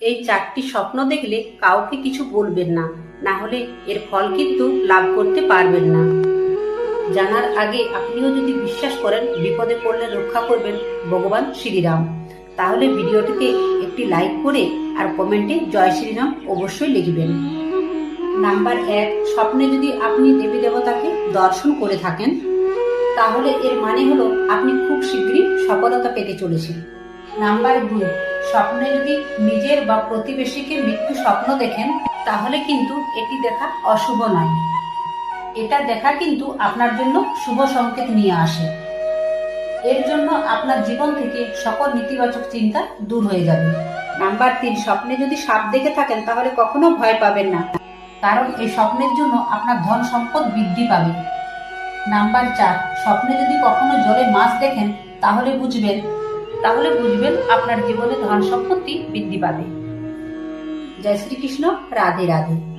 এই 4টি স্বপ্ন দেখলে কাউকে কিছু বলবেন না, না হলে এর ফল কিন্তু লাভ করতে পারবেন না। জানার আগে আপনিও যদি বিশ্বাস করেন বিপদে পড়লে রক্ষা করবেন ভগবান শ্রীরাম, তাহলে ভিডিওটিতে একটি লাইক করে আর কমেন্টে জয় শ্রীরাম অবশ্যই লিখবেন। নাম্বার 1, স্বপ্নে যদি আপনি দেবী দেবতাকে দর্শন করে থাকেন তাহলে এর মানে হলো আপনি খুব শীঘ্রই সফলতা পেতে চলেছেন। নাম্বার 2, স্বপ্নে যদি নিজের বা প্রতিবেশীকে মৃত্যু স্বপ্ন দেখেন তাহলে কিন্তু এটি দেখা অশুভ নয়, এটা দেখা কিন্তু আপনার জন্য শুভ সংকেত নিয়ে আসে। এর জন্য আপনার জীবন থেকে সকল নেতিবাচক চিন্তা দূর হয়ে যাবে। নাম্বার 3, স্বপ্নে যদি সাপ দেখে থাকেন তাহলে কখনো ভয় পাবেন না, কারণ এই স্বপ্নের জন্য আপনার ধন সম্পদ বৃদ্ধি পাবে। নাম্বার 4, স্বপ্নে যদি কখনো জলে মাছ দেখেন তাহলে বুঝবেন আপনার জীবনে ধন সম্পত্তি বৃদ্ধি পাবে। জয় শ্রীকৃষ্ণ, রাধে রাধে।